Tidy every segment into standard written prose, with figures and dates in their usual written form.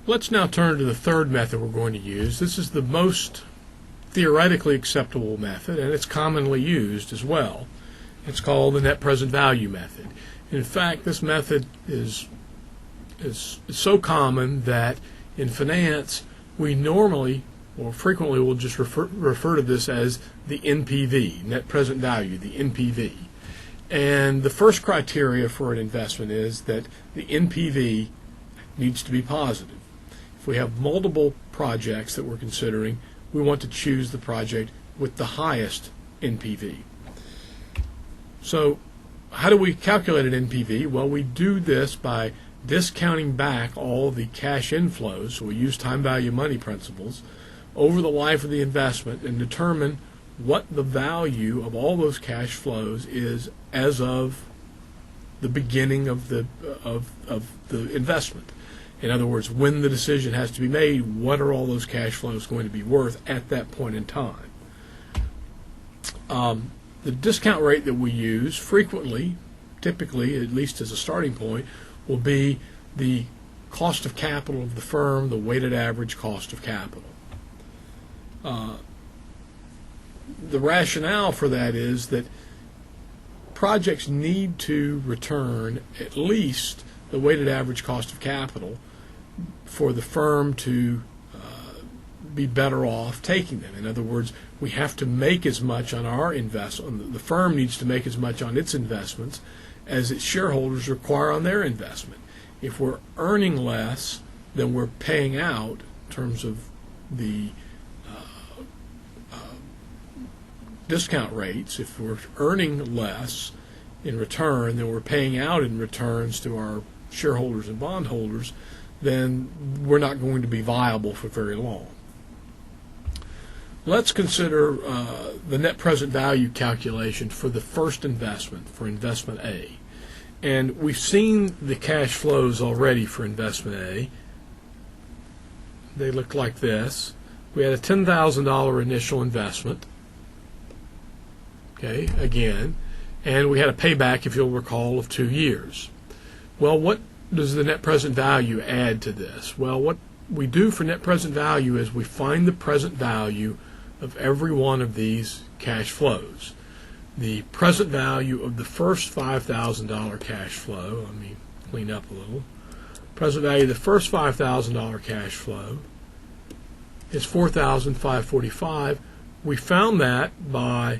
Let's now turn to the third method we're going to use. This is the most theoretically acceptable method, and it's commonly used as well. It's called the net present value method. In fact, this method is so common that in finance we normally or frequently will just refer to this as the NPV, net present value, the NPV. And the first criteria for an investment is that the NPV needs to be positive. If we have multiple projects that we're considering, we want to choose the project with the highest NPV. So how do we calculate an NPV? Well, we do this by discounting back all the cash inflows, so we use time value money principles, over the life of the investment and determine what the value of all those cash flows is as of the beginning of the investment. In other words, when the decision has to be made, what are all those cash flows going to be worth at that point in time? The discount rate that we use frequently, typically, at least as a starting point, will be the cost of capital of the firm, the weighted average cost of capital. The rationale for that is that projects need to return at least the weighted average cost of capital for the firm to be better off taking them. In other words, we have to make as much on our investment. The firm needs to make as much on its investments as its shareholders require on their investment. If we're earning less than we're paying out in terms of the discount rates, if we're earning less in return than we're paying out in returns to our shareholders and bondholders, then we're not going to be viable for very long. Let's consider the net present value calculation for the first investment, for investment A. And we've seen the cash flows already for investment A. They look like this. We had a $10,000 initial investment. Okay, again, and we had a payback, if you'll recall, of 2 years. Well, what does the net present value add to this? Well, what we do for net present value is we find the present value of every one of these cash flows. The present value of the first $5,000 cash flow, let me clean up a little. Present value of the first $5,000 cash flow is $4,545. We found that by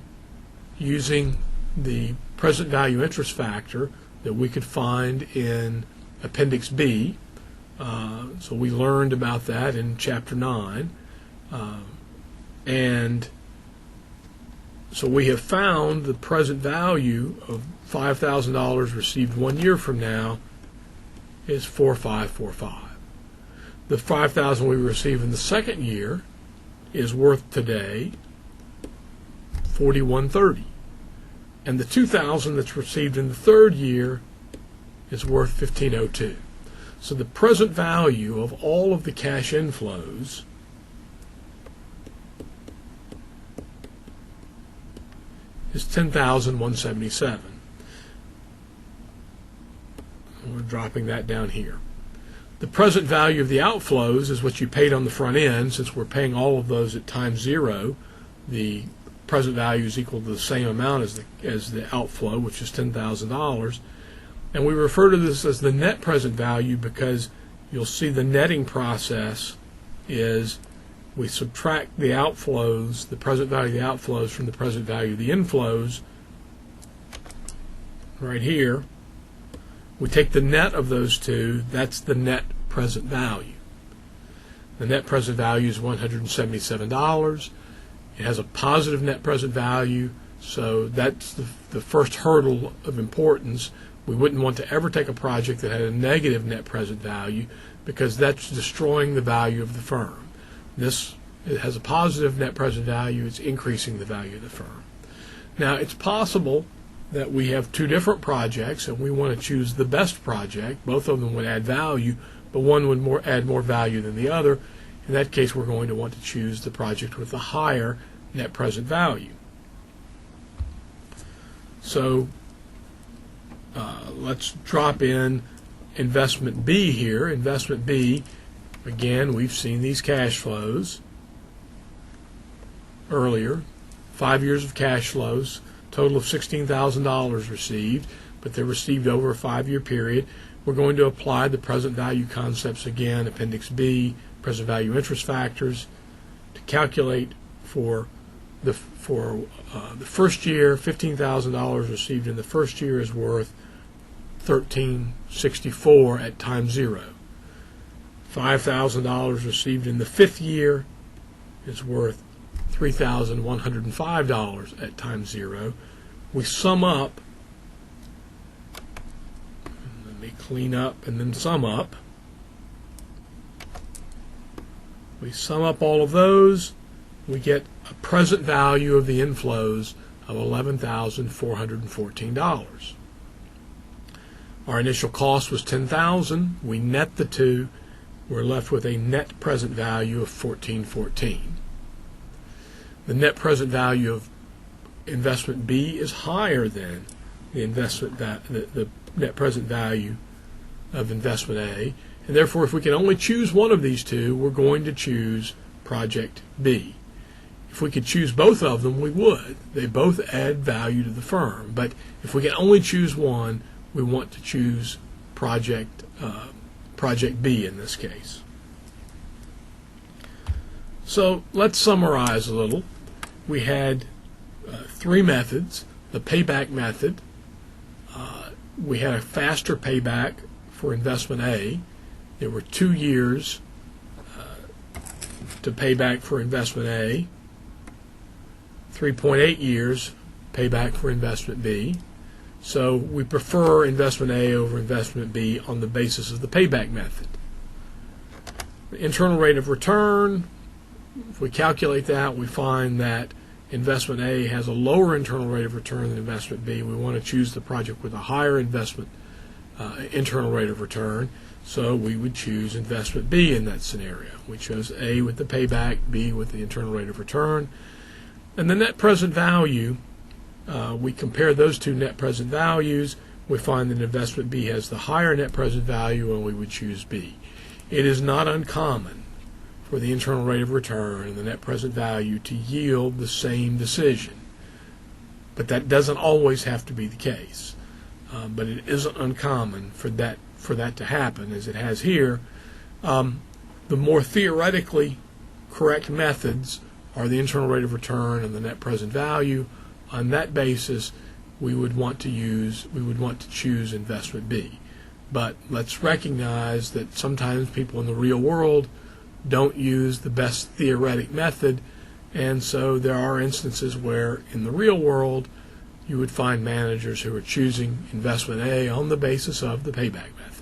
using the present value interest factor that we could find in Appendix B. So we learned about that in Chapter 9. And so we have found the present value of $5,000 received 1 year from now is $4,545. The $5,000 we receive in the second year is worth today $4,130. And the $2,000 that's received in the third year is worth $1,502. So the present value of all of the cash inflows is $10,177. We're dropping that down here. The present value of the outflows is what you paid on the front end. Since we're paying all of those at time zero, the present value is equal to the same amount as the outflow, which is $10,000. And we refer to this as the net present value because you'll see the netting process is we subtract the outflows, the present value of the outflows from the present value of the inflows. Right here, we take the net of those two, that's the net present value. The net present value is $177. It has a positive net present value, so that's the first hurdle of importance. We wouldn't want to ever take a project that had a negative net present value because that's destroying the value of the firm. It has a positive net present value, it's increasing the value of the firm. Now, it's possible that we have two different projects and we want to choose the best project. Both of them would add value, but one would add more value than the other. In that case, we're going to want to choose the project with the higher net present value. So let's drop in investment B here. Investment B Again, we've seen these cash flows earlier. 5 years of cash flows, total of $16,000 received, but they're received over a 5-year period. We're going to apply the present value concepts again, Appendix B, present value interest factors, to calculate for the first year. $15,000 received in the first year is worth $13.64 at time 0. $5,000 received in the 5th year is worth $3,105 at time 0. We sum up. Let me clean up and then sum up. We sum up all of those. We get a present value of the inflows of $11,414. Our initial cost was $10,000. We net the two. We're left with a net present value of $14.14. The net present value of investment B is higher than the net present value of investment A, and therefore if we can only choose one of these two, we're going to choose project B. If we could choose both of them, we would. They both add value to the firm, but if we can only choose one, we want to choose project B in this case. So let's summarize a little. We had 3 methods. The payback method, we had a faster payback for investment A. There were 2 years to pay back for investment A, 3.8 years payback for investment B. So we prefer investment A over investment B on the basis of the payback method. The internal rate of return, if we calculate that, we find that investment A has a lower internal rate of return than investment B. We want to choose the project with a higher internal rate of return, so we would choose investment B in that scenario. We chose A with the payback, B with the internal rate of return. And the net present value, we compare those two net present values. We find that investment B has the higher net present value, and we would choose B. It is not uncommon for the internal rate of return and the net present value to yield the same decision. But that doesn't always have to be the case. But it isn't uncommon for that to happen, as it has here. The more theoretically correct methods are the internal rate of return and the net present value. On that basis, we would want to choose investment B. But let's recognize that sometimes people in the real world don't use the best theoretic method, and so there are instances where in the real world you would find managers who are choosing investment A on the basis of the payback method.